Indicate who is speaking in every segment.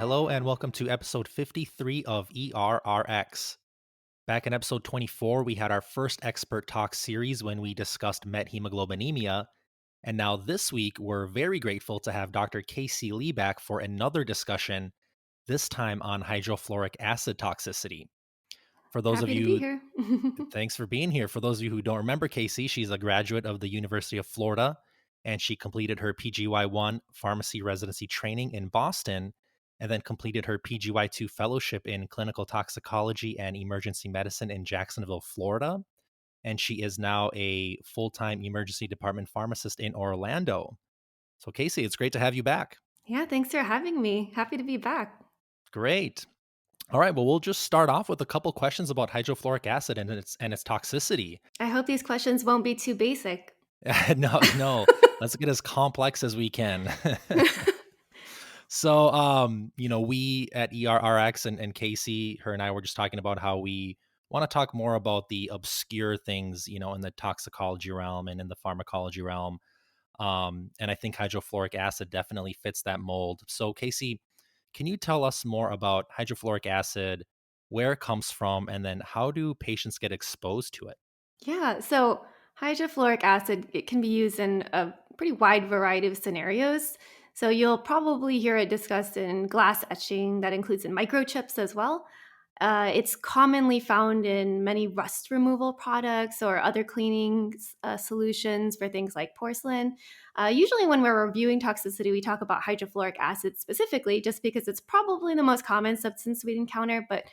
Speaker 1: Hello and welcome to episode 53 of ERRX. Back in episode 24, we had our first expert talk series when we discussed methemoglobinemia. And now this week, we're very grateful to have Dr. Casey Lee back for another discussion, this time on hydrofluoric acid toxicity. For those of
Speaker 2: Happy to be
Speaker 1: you,
Speaker 2: here.
Speaker 1: thanks for being here. For those of you who don't remember Casey, she's a graduate of the University of Florida, and she completed her PGY1 pharmacy residency training in Boston, and then completed her PGY2 fellowship in clinical toxicology and emergency medicine in Jacksonville, Florida. And she is now a full-time emergency department pharmacist in Orlando. So Casey, it's great to have you back.
Speaker 2: Yeah, thanks for having me. Happy to be back.
Speaker 1: Great. All right, well, we'll just start off with a couple questions about hydrofluoric acid and its toxicity.
Speaker 2: I hope these questions won't be too basic.
Speaker 1: No, let's get as complex as we can. So, we at ERRX and Casey, her and I were just talking about how we want to talk more about the obscure things, in the toxicology realm and in the pharmacology realm. And I think hydrofluoric acid definitely fits that mold. So, Casey, can you tell us more about hydrofluoric acid, where it comes from, and then how do patients get exposed to it?
Speaker 2: Yeah, so hydrofluoric acid, it can be used in a pretty wide variety of scenarios. So you'll probably hear it discussed in glass etching that includes in microchips as well. It's commonly found in many rust removal products or other cleaning solutions for things like porcelain. Usually, when we're reviewing toxicity, we talk about hydrofluoric acid specifically, just because it's probably the most common substance we'd encounter. But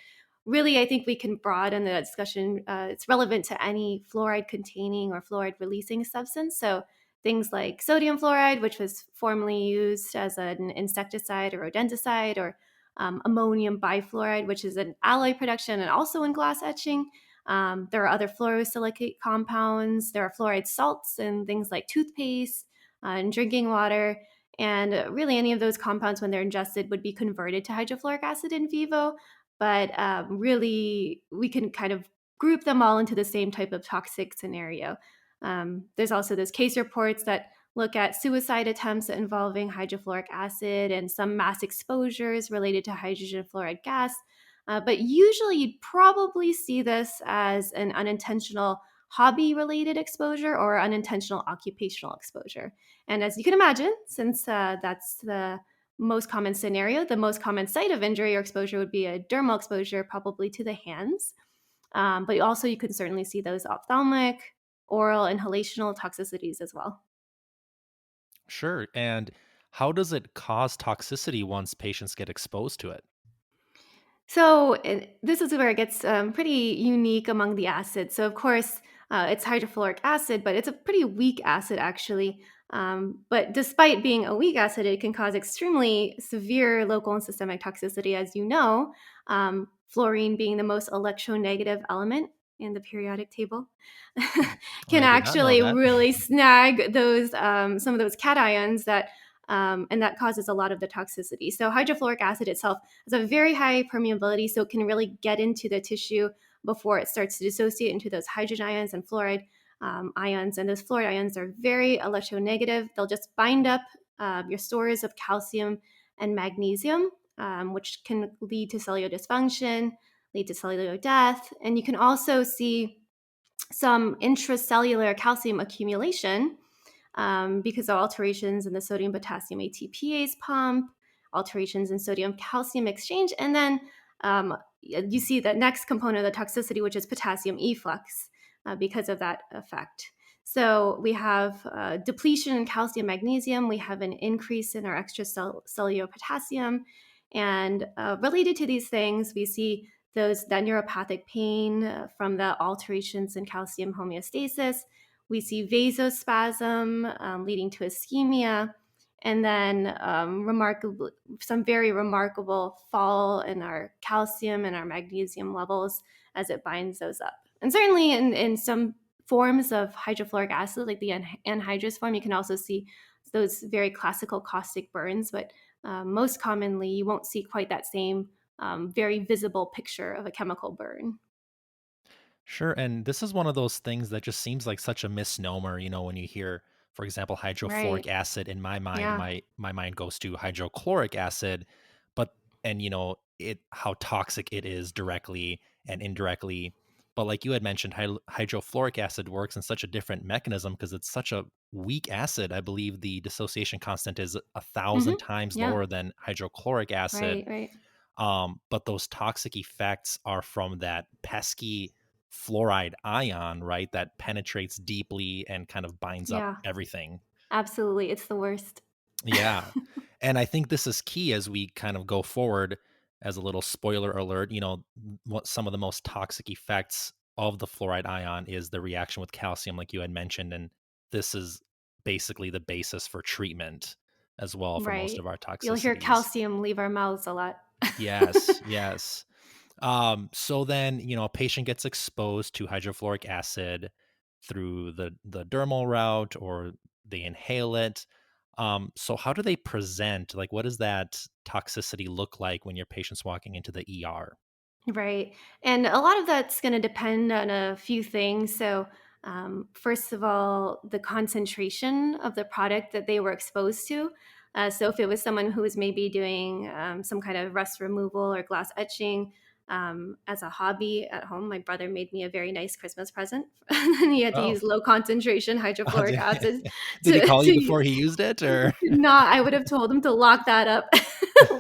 Speaker 2: really, I think we can broaden the discussion. It's relevant to any fluoride containing or fluoride releasing substance. So things like sodium fluoride, which was formerly used as an insecticide or rodenticide, or ammonium bifluoride, which is an alloy production and also in glass etching. There are other fluorosilicate compounds. There are fluoride salts in things like toothpaste and drinking water. And really, any of those compounds, when they're ingested, would be converted to hydrofluoric acid in vivo. But really, we can kind of group them all into the same type of toxic scenario. There's also those case reports that look at suicide attempts involving hydrofluoric acid and some mass exposures related to hydrogen fluoride gas. But usually you'd probably see this as an unintentional hobby-related exposure or unintentional occupational exposure. And as you can imagine, since that's the most common scenario, the most common site of injury or exposure would be a dermal exposure, probably to the hands. But also you can certainly see those ophthalmic, oral, inhalational toxicities as well.
Speaker 1: Sure. And how does it cause toxicity once patients get exposed to it?
Speaker 2: So this is where it gets pretty unique among the acids. So of course, it's hydrofluoric acid, but it's a pretty weak acid actually. But despite being a weak acid, it can cause extremely severe local and systemic toxicity, as you know. Fluorine being the most electronegative element in the periodic table, can
Speaker 1: I did not know
Speaker 2: actually
Speaker 1: that.
Speaker 2: really snag those some of those cations and that causes a lot of the toxicity. So hydrofluoric acid itself has a very high permeability, so it can really get into the tissue before it starts to dissociate into those hydrogen ions and fluoride ions. And those fluoride ions are very electronegative. They'll just bind up your stores of calcium and magnesium, which can lead to cellular dysfunction, lead to cellular death. And you can also see some intracellular calcium accumulation because of alterations in the sodium potassium ATPase pump, alterations in sodium calcium exchange, and then you see the next component of the toxicity, which is potassium efflux, because of that effect. So we have depletion in calcium magnesium, we have an increase in our extracellular potassium, and related to these things, we see that neuropathic pain from the alterations in calcium homeostasis. We see vasospasm leading to ischemia, and then some very remarkable fall in our calcium and our magnesium levels as it binds those up. And certainly in some forms of hydrofluoric acid, like the anhydrous form, you can also see those very classical caustic burns, but most commonly you won't see quite that same very visible picture of a chemical burn.
Speaker 1: Sure. And this is one of those things that just seems like such a misnomer, when you hear, for example,
Speaker 2: Right.
Speaker 1: hydrofluoric acid, in my mind,
Speaker 2: Yeah.
Speaker 1: my mind goes to hydrochloric acid. But and it how toxic it is directly and indirectly. But like you had mentioned, hydrofluoric acid works in such a different mechanism because it's such a weak acid. I believe the dissociation constant is a
Speaker 2: Hmm.
Speaker 1: thousand times
Speaker 2: Yeah.
Speaker 1: lower than hydrochloric acid.
Speaker 2: Right. Right.
Speaker 1: But those toxic effects are from that pesky fluoride ion, right? That penetrates deeply and kind of binds up
Speaker 2: Yeah.
Speaker 1: everything.
Speaker 2: Absolutely. It's the worst.
Speaker 1: Yeah. And I think this is key as we kind of go forward. As a little spoiler alert, what some of the most toxic effects of the fluoride ion is the reaction with calcium, like you had mentioned. And this is basically the basis for treatment as well for most
Speaker 2: Right.
Speaker 1: of our
Speaker 2: You'll hear
Speaker 1: toxicities.
Speaker 2: calcium leave our mouths a lot.
Speaker 1: Yes, yes. So then, a patient gets exposed to hydrofluoric acid through the dermal route or they inhale it. So how do they present? Like, what does that toxicity look like when your patient's walking into the ER?
Speaker 2: Right. And a lot of that's going to depend on a few things. So, first of all, the concentration of the product that they were exposed to. So, if it was someone who was maybe doing some kind of rust removal or glass etching as a hobby at home, my brother made me a very nice Christmas present. And he had to
Speaker 1: Oh,
Speaker 2: use low concentration hydrofluoric
Speaker 1: did
Speaker 2: acid
Speaker 1: did he call you
Speaker 2: to
Speaker 1: before he used it, or?
Speaker 2: not. I would have told him to lock that up,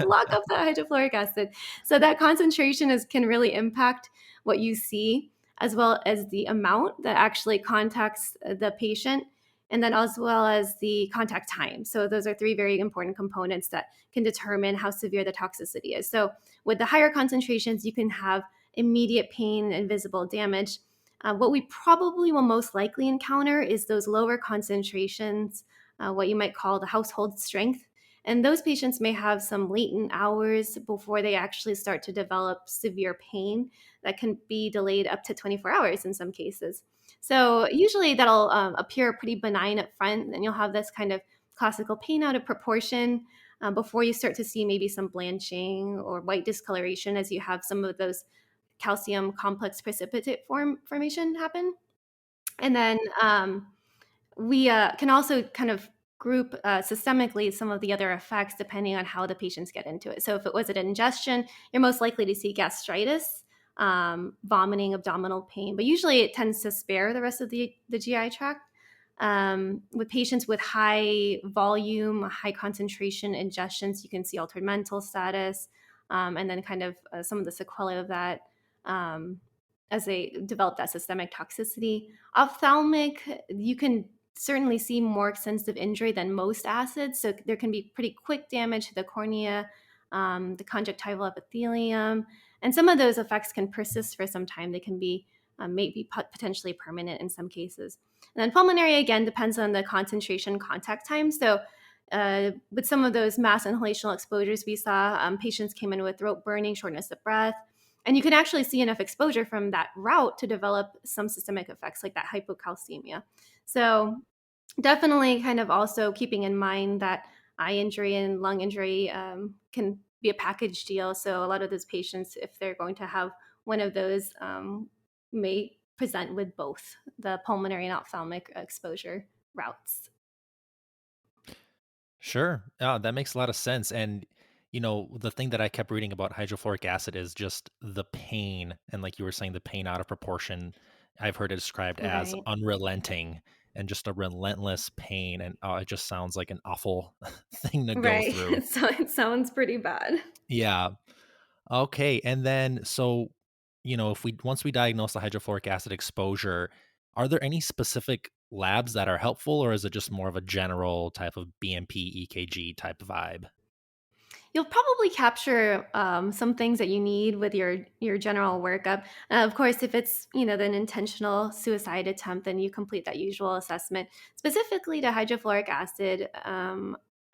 Speaker 2: lock up that hydrofluoric acid. So that concentration can really impact what you see, as well as the amount that actually contacts the patient, and then as well as the contact time. So those are three very important components that can determine how severe the toxicity is. So with the higher concentrations, you can have immediate pain and visible damage. What we probably will most likely encounter is those lower concentrations, what you might call the household strength. And those patients may have some latent hours before they actually start to develop severe pain that can be delayed up to 24 hours in some cases. So, usually that'll appear pretty benign up front, and you'll have this kind of classical pain out of proportion before you start to see maybe some blanching or white discoloration as you have some of those calcium complex precipitate formation happen. And then we can also kind of group systemically some of the other effects depending on how the patients get into it. So, if it was an ingestion, you're most likely to see gastritis, vomiting, abdominal pain, but usually it tends to spare the rest of the GI tract. With patients with high volume, high concentration ingestions, you can see altered mental status, and then kind of some of the sequelae of that um, as they develop that systemic toxicity. Ophthalmic, you can certainly see more extensive injury than most acids. So there can be pretty quick damage to the cornea, the conjunctival epithelium, and some of those effects can persist for some time. They can be maybe potentially permanent in some cases. And then pulmonary, again, depends on the concentration contact time. So with some of those mass inhalational exposures we saw, patients came in with throat burning, shortness of breath, and you can actually see enough exposure from that route to develop some systemic effects like that hypocalcemia. So definitely kind of also keeping in mind that eye injury and lung injury can be a package deal. So a lot of those patients, if they're going to have one of those, may present with both the pulmonary and ophthalmic exposure routes.
Speaker 1: Sure. That makes a lot of sense. And, the thing that I kept reading about hydrofluoric acid is just the pain. And like you were saying, the pain out of proportion. I've heard it described as
Speaker 2: Right.
Speaker 1: unrelenting and just a relentless pain. And it just sounds like an awful thing to go
Speaker 2: Right.
Speaker 1: through.
Speaker 2: So it sounds pretty bad.
Speaker 1: Yeah. Okay. And then, so, if once we diagnose the hydrofluoric acid exposure, are there any specific labs that are helpful, or is it just more of a general type of BMP, EKG type vibe?
Speaker 2: You'll probably capture some things that you need with your general workup. Of course, if it's an intentional suicide attempt, then you complete that usual assessment specifically to hydrofluoric acid.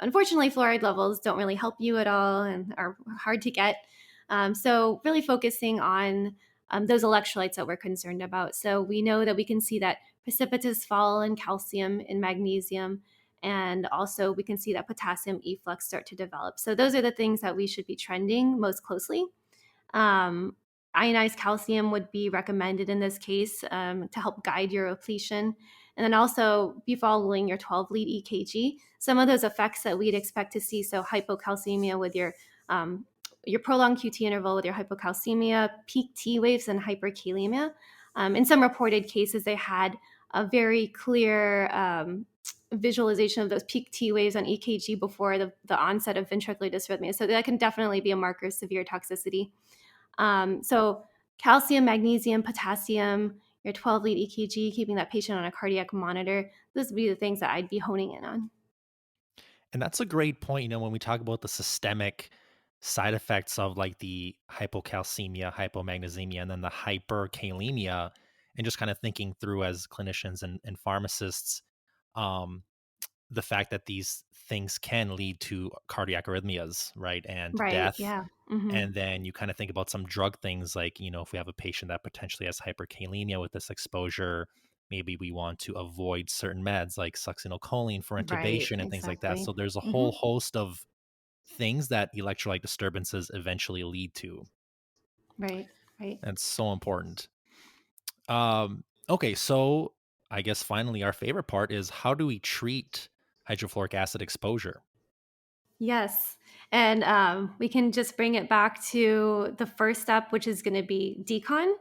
Speaker 2: Unfortunately, fluoride levels don't really help you at all and are hard to get. So, really focusing on those electrolytes that we're concerned about. So, we know that we can see that precipitous fall in calcium and magnesium, and also we can see that potassium efflux start to develop. So those are the things that we should be trending most closely. Um, Ionized calcium would be recommended in this case to help guide your repletion. And then also be following your 12 lead EKG. Some of those effects that we'd expect to see, so hypocalcemia with your your prolonged QT interval with your hypocalcemia, peak T waves, and hyperkalemia. In some reported cases, they had a very clear visualization of those peak T waves on EKG before the onset of ventricular dysrhythmia. So that can definitely be a marker of severe toxicity. So calcium, magnesium, potassium, your 12 lead EKG, keeping that patient on a cardiac monitor. Those would be the things that I'd be honing in on.
Speaker 1: And that's a great point. When we talk about the systemic side effects of like the hypocalcemia, hypomagnesemia, and then the hyperkalemia, and just kind of thinking through as clinicians and pharmacists, um, the fact that these things can lead to cardiac arrhythmias, right? And
Speaker 2: Right.
Speaker 1: death.
Speaker 2: Yeah. Hmm.
Speaker 1: And then you kind of think about some drug things like, if we have a patient that potentially has hyperkalemia with this exposure, maybe we want to avoid certain meds like succinylcholine for
Speaker 2: Right.
Speaker 1: intubation and things like that.
Speaker 2: Exactly.
Speaker 1: So there's a
Speaker 2: Hmm.
Speaker 1: whole host of things that electrolyte disturbances eventually lead to.
Speaker 2: Right. Right.
Speaker 1: That's so important. Okay, so I guess finally our favorite part is, how do we treat hydrofluoric acid exposure?
Speaker 2: Yes. And we can just bring it back to the first step, which is going to be decon.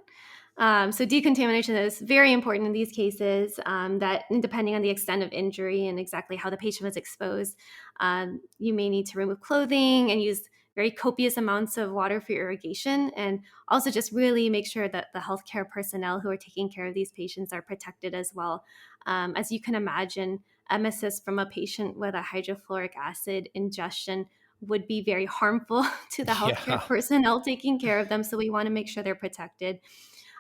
Speaker 2: So decontamination is very important in these cases. That depending on the extent of injury and exactly how the patient was exposed, you may need to remove clothing and use very copious amounts of water for irrigation, and also just really make sure that the healthcare personnel who are taking care of these patients are protected as well. As you can imagine, emesis from a patient with a hydrofluoric acid ingestion would be very harmful to the healthcare
Speaker 1: Yeah.
Speaker 2: personnel taking care of them. So we want to make sure they're protected.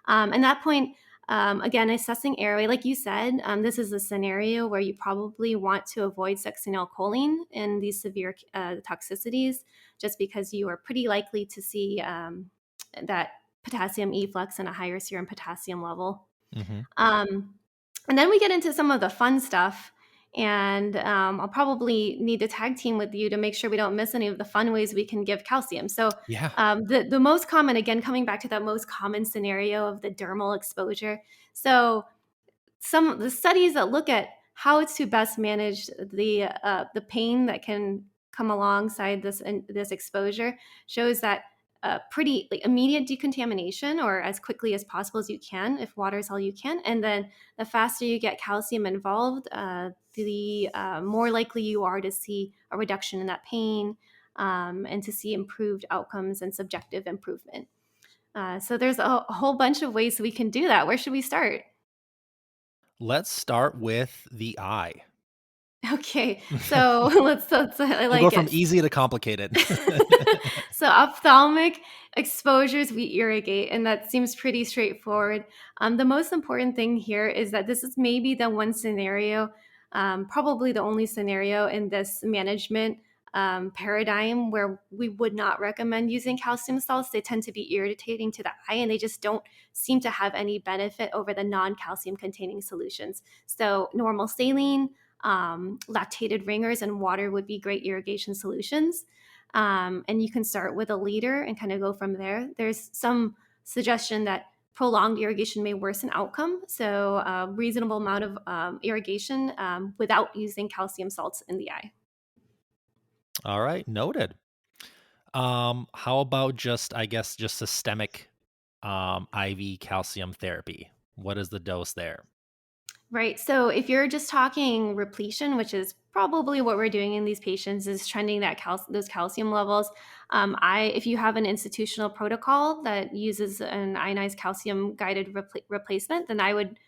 Speaker 2: And that point, again, assessing airway, like you said, this is a scenario where you probably want to avoid succinylcholine in these severe toxicities, just because you are pretty likely to see that potassium efflux and a higher serum potassium level.
Speaker 1: Hmm.
Speaker 2: Um, and then we get into some of the fun stuff. And I'll probably need to tag team with you to make sure we don't miss any of the fun ways we can give calcium. So,
Speaker 1: Yeah.
Speaker 2: the most common, again, coming back to that most common scenario of the dermal exposure. So, some of the studies that look at how to best manage the pain that can come alongside this exposure shows that pretty like immediate decontamination, or as quickly as possible as you can if water is all you can, and then the faster you get calcium involved, the more likely you are to see a reduction in that pain, and to see improved outcomes and subjective improvement. So there's a whole bunch of ways we can do that. Where should we start?
Speaker 1: Let's start with the eye.
Speaker 2: Okay, so I
Speaker 1: We'll go
Speaker 2: like
Speaker 1: from
Speaker 2: it.
Speaker 1: easy to complicated.
Speaker 2: So ophthalmic exposures we irrigate, and that seems pretty straightforward. The most important thing here is that this is maybe the one scenario, probably the only scenario in this management paradigm where we would not recommend using calcium salts. They tend to be irritating to the eye, and they just don't seem to have any benefit over the non-calcium containing solutions. So normal saline, lactated ringers, and water would be great irrigation solutions. And you can start with a liter and kind of go from there. There's some suggestion that prolonged irrigation may worsen outcome, so a reasonable amount of irrigation without using calcium salts in the eye.
Speaker 1: All right, noted. How about just, I guess, just systemic IV calcium therapy? What is the dose there?
Speaker 2: Right. So if you're just talking repletion, which is probably what we're doing in these patients, is trending those calcium levels. If you have an institutional protocol that uses an ionized calcium guided replacement, then I would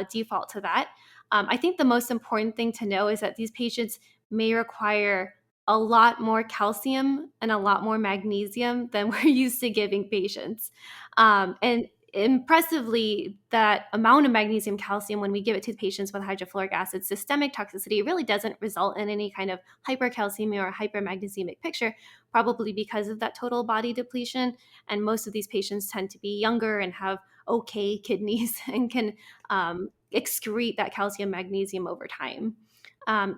Speaker 2: default to that. I think the most important thing to know is that these patients may require a lot more calcium and a lot more magnesium than we're used to giving patients. And impressively, that amount of magnesium calcium when we give it to patients with hydrofluoric acid systemic toxicity really doesn't result in any kind of hypercalcemia or hypermagnesiemic picture, probably because of that total body depletion. And most of these patients tend to be younger and have okay kidneys and can excrete that calcium magnesium over time.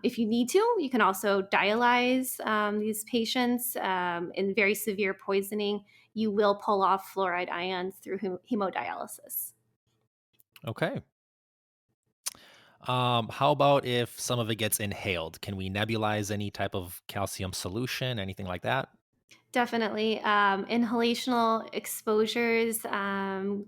Speaker 2: If you need to, you can also dialyze these patients in very severe poisoning. You will pull off fluoride ions through hemodialysis.
Speaker 1: Okay. How about if some of it gets inhaled? Can we nebulize any type of calcium solution, anything like that?
Speaker 2: Definitely. Inhalational exposures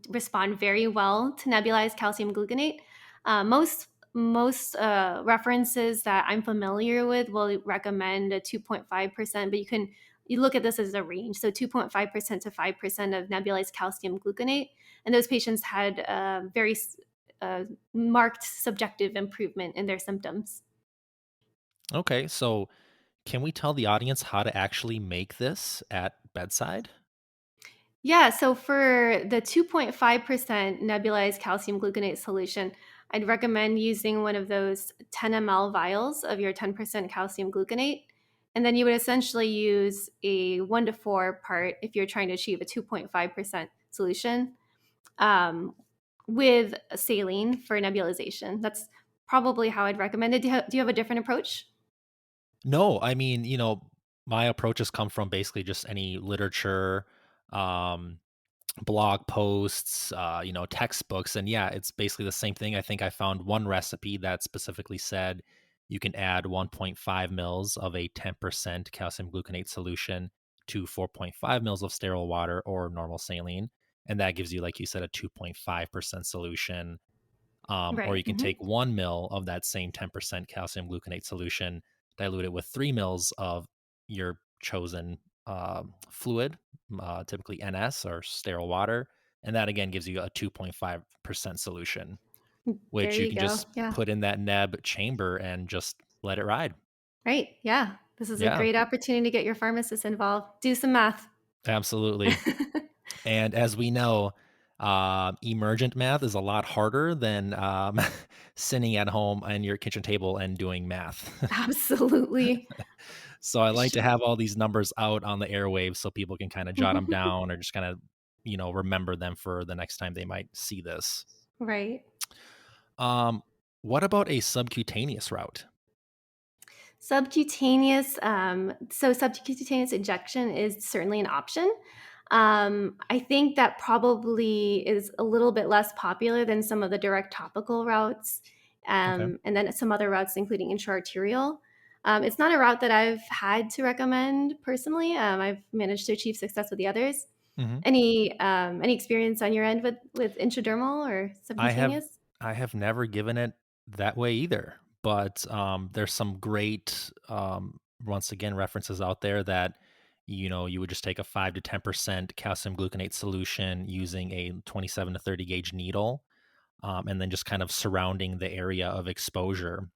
Speaker 2: respond very well to nebulized calcium gluconate. Most references that I'm familiar with will recommend a 2.5%, but you look at this as a range. So 2.5% to 5% of nebulized calcium gluconate, and those patients had very uh, marked subjective improvement in their symptoms.
Speaker 1: Okay, so can we tell the audience how to actually make this at bedside?
Speaker 2: Yeah, so for the 2.5% nebulized calcium gluconate solution, I'd recommend using one of those 10 ml vials of your 10% calcium gluconate. And then you would essentially use a 1 to 4 part if you're trying to achieve a 2.5% solution um, with saline for nebulization. That's probably how I'd recommend it. Do you have a different approach?
Speaker 1: No, I mean, my approaches come from basically just any literature, um, blog posts, textbooks. And yeah, it's basically the same thing. I think I found one recipe that specifically said you can add 1.5 mils of a 10% calcium gluconate solution to 4.5 mils of sterile water or normal saline. And that gives you, like you said, a 2.5% solution. Or
Speaker 2: Right.
Speaker 1: you can take 1 mil of that same 10% calcium gluconate solution, dilute it with 3 mils of your chosen fluid, typically NS or sterile water. And that again gives you a 2.5% solution,
Speaker 2: There
Speaker 1: which you
Speaker 2: you
Speaker 1: can
Speaker 2: go.
Speaker 1: just
Speaker 2: Yeah.
Speaker 1: put in that neb chamber and just let it ride.
Speaker 2: Right. Yeah. This is a
Speaker 1: Yeah,
Speaker 2: great opportunity to get your pharmacist involved. Do some math.
Speaker 1: absolutely. And as we know, emergent math is a lot harder than sitting at home on your kitchen table and doing math.
Speaker 2: Absolutely.
Speaker 1: So I like
Speaker 2: Sh
Speaker 1: to have all these numbers out on the airwaves so people can kind of jot them down or just kind of, remember them for the next time they might see this.
Speaker 2: Right.
Speaker 1: Um, what about a subcutaneous route?
Speaker 2: Subcutaneous injection is certainly an option. I think that probably is a little bit less popular than some of the direct topical routes,
Speaker 1: Okay.
Speaker 2: and then some other routes, including intraarterial. It's not a route that I've had to recommend personally. I've managed to achieve success with the others.
Speaker 1: hmm
Speaker 2: Any experience on your end with intradermal or
Speaker 1: I have
Speaker 2: subcutaneous?
Speaker 1: I have never given it that way either, but there's some great once again references out there that you would just take a 5 to 10% calcium gluconate solution using a 27 to 30 gauge needle, and then just kind of surrounding the area of exposure.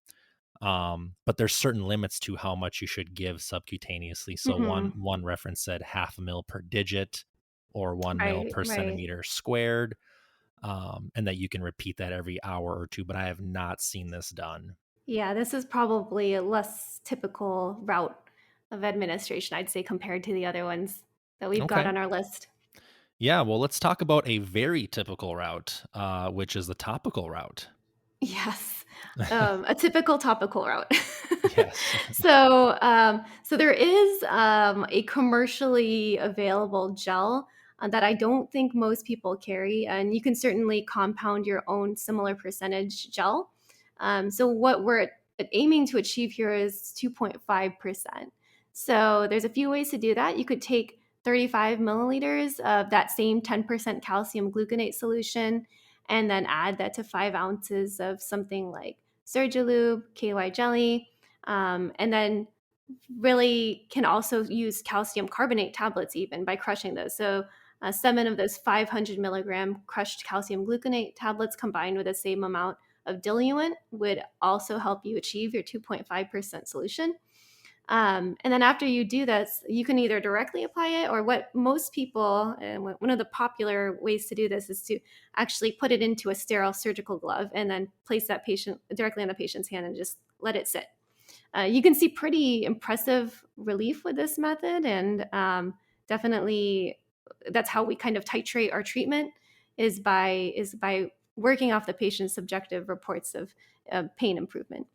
Speaker 1: But there's certain limits to how much you should give subcutaneously. So one
Speaker 2: Mhm.
Speaker 1: one reference said half a mil per digit or 1 mil
Speaker 2: Right,
Speaker 1: per
Speaker 2: right.
Speaker 1: centimeter squared, and that you can repeat that every hour or two. But I have not seen this done.
Speaker 2: Yeah, this is probably a less typical route of administration, I'd say, compared to the other ones that we've got
Speaker 1: Okay.
Speaker 2: on our list.
Speaker 1: Yeah. Well, let's talk about a very typical route, which is the topical route.
Speaker 2: Yes, a typical topical route.
Speaker 1: Yes.
Speaker 2: So there is a commercially available gel that I don't think most people carry, and you can certainly compound your own similar percentage gel. So what we're aiming to achieve here is 2.5%. So there's a few ways to do that. You could take 35 milliliters of that same 10% calcium gluconate solution and then add that to 5 ounces of something like Surgilube, KY jelly, and then really can also use calcium carbonate tablets even by crushing those. So 7 of those 500 milligram crushed calcium gluconate tablets combined with the same amount of diluent would also help you achieve your 2.5% solution. And then after you do this, you can either directly apply it or what most people, and one of the popular ways to do this is to actually put it into a sterile surgical glove and then place that patient directly on the patient's hand and just let it sit. You can see pretty impressive relief with this method, and definitely that's how we kind of titrate our treatment is by working off the patient's subjective reports of pain improvement.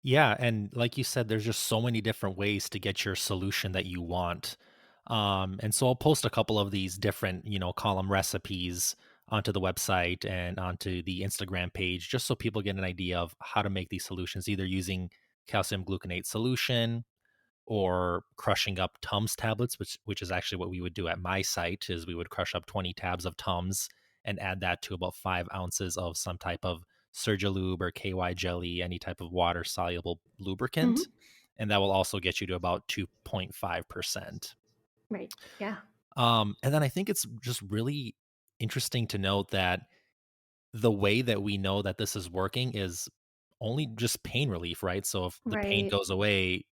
Speaker 1: Yeah, and like you said, there's just so many different ways to get your solution that you want. And so I'll post a couple of these different, column recipes onto the website and onto the Instagram page, just so people get an idea of how to make these solutions, either using calcium gluconate solution, or crushing up Tums tablets, which is actually what we would do at my site, is we would crush up 20 tabs of Tums and add that to about 5 ounces of some type of Surgilube or KY jelly, any type of water soluble lubricant.
Speaker 2: Mhm.
Speaker 1: And that will also get you to about 2.5%.
Speaker 2: Right. Yeah.
Speaker 1: And then I think it's just really interesting to note that the way that we know that this is working is only just pain relief, right? So if the pain
Speaker 2: Right.
Speaker 1: goes away,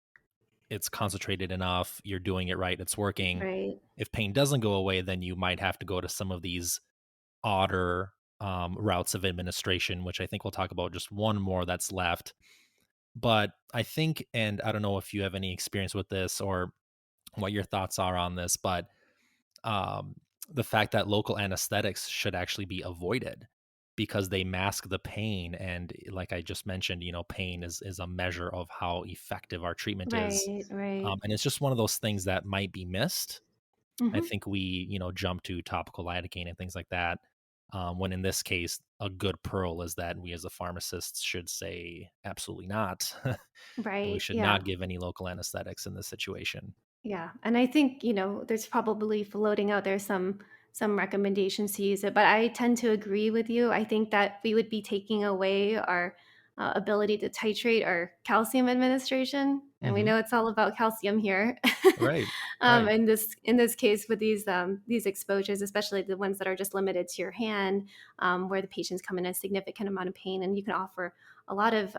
Speaker 1: it's concentrated enough, you're doing it right, it's working.
Speaker 2: Right.
Speaker 1: If pain doesn't go away, then you might have to go to some of these odder routes of administration, which I think we'll talk about just one more that's left. But I think, and I don't know if you have any experience with this or what your thoughts are on this, but um, the fact that local anesthetics should actually be avoided because they mask the pain. And like I just mentioned, pain is a measure of how effective our treatment is.
Speaker 2: Right. Right.
Speaker 1: And it's just one of those things that might be missed. I
Speaker 2: Mhm.
Speaker 1: think we, jump to topical lidocaine and things like that. When in this case, a good pearl is that we as a pharmacist should say absolutely not. And we
Speaker 2: Right.
Speaker 1: should
Speaker 2: Yeah.
Speaker 1: not give any local anesthetics in this situation.
Speaker 2: Yeah, and I think, there's probably floating out there some recommendations to use it, but I tend to agree with you. I think that we would be taking away our ability to titrate our calcium administration, and we
Speaker 1: Hmm.
Speaker 2: know it's all about calcium here.
Speaker 1: Right. Right.
Speaker 2: In this case, with these exposures, especially the ones that are just limited to your hand, where the patients come in a significant amount of pain, and you can offer a lot of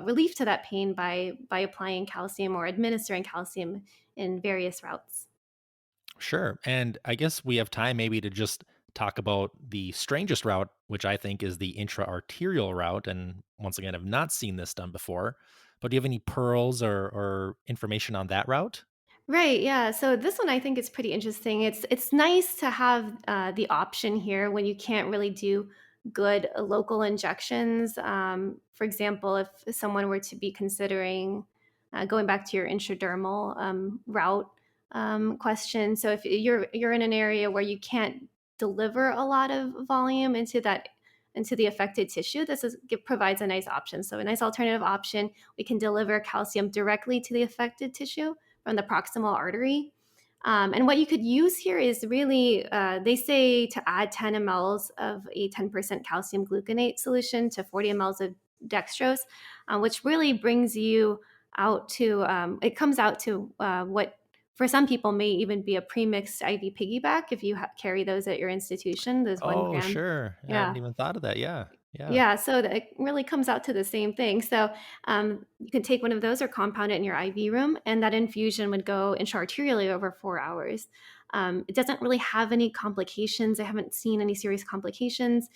Speaker 2: relief to that pain by applying calcium or administering calcium in various routes.
Speaker 1: Sure. And I guess we have time maybe to just talk about the strangest route, which I think is the intraarterial route. And once again, I've not seen this done before. But do you have any pearls or information on that route?
Speaker 2: Right, yeah. So this one I think is pretty interesting. It's nice to have the option here when you can't really do good local injections. For example, if someone were to be considering going back to your intradermal route question, so if you're in an area where you can't deliver a lot of volume into the affected tissue, provides a nice option. So a nice alternative option. We can deliver calcium directly to the affected tissue from the proximal artery. And what you could use here is really, they say to add 10 mLs of a 10% calcium gluconate solution to 40 mLs of dextrose, which really brings you out to, it comes out to what for some people may even be a premixed IV piggyback if you carry those at your institution, those 1
Speaker 1: Oh,
Speaker 2: gram.
Speaker 1: sure. I
Speaker 2: Yeah.
Speaker 1: hadn't even thought of that. Yeah. Yeah.
Speaker 2: Yeah, so that it really comes out to the same thing. So you can take one of those or compound it in your IV room, and that infusion would go intraarterially over 4 hours. It doesn't really have any complications. I haven't seen any serious complications.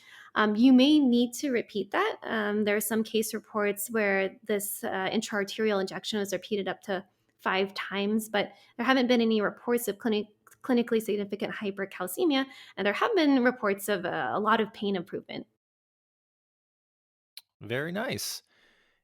Speaker 2: You may need to repeat that. There are some case reports where this intraarterial injection was repeated up to 5 times, but there haven't been any reports of clinically significant hypercalcemia, and there have been reports of a lot of pain improvement.
Speaker 1: Very nice.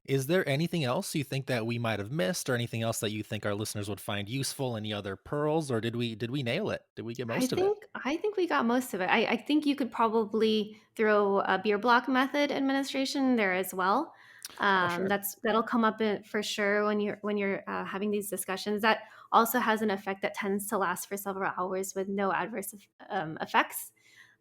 Speaker 1: Is there anything else you think that we might have missed or anything else that you think our listeners would find useful? Any other pearls or did we nail it? Did we get
Speaker 2: I
Speaker 1: most of it?
Speaker 2: think I think we got most of it. I think you could probably throw a beer block method administration there as well.
Speaker 1: Oh, sure.
Speaker 2: That'll come up for sure when you're having these discussions. That also has an effect that tends to last for several hours with no adverse effects.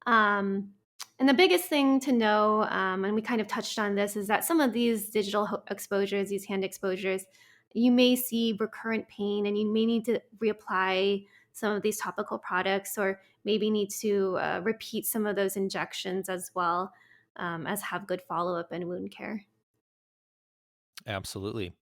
Speaker 2: Um, and the biggest thing to know, and we kind of touched on this, is that some of these digital exposures, these hand exposures, you may see recurrent pain and you may need to reapply some of these topical products or maybe need to repeat some of those injections as well as have good follow up and wound care.
Speaker 1: Absolutely.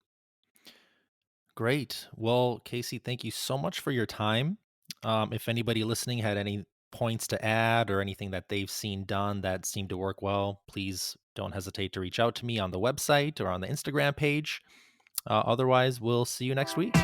Speaker 1: Great. Well, Casey, thank you so much for your time. If anybody listening had any points to add or anything that they've seen done that seemed to work well, please don't hesitate to reach out to me on the website or on the Instagram page. Otherwise, we'll see you next week.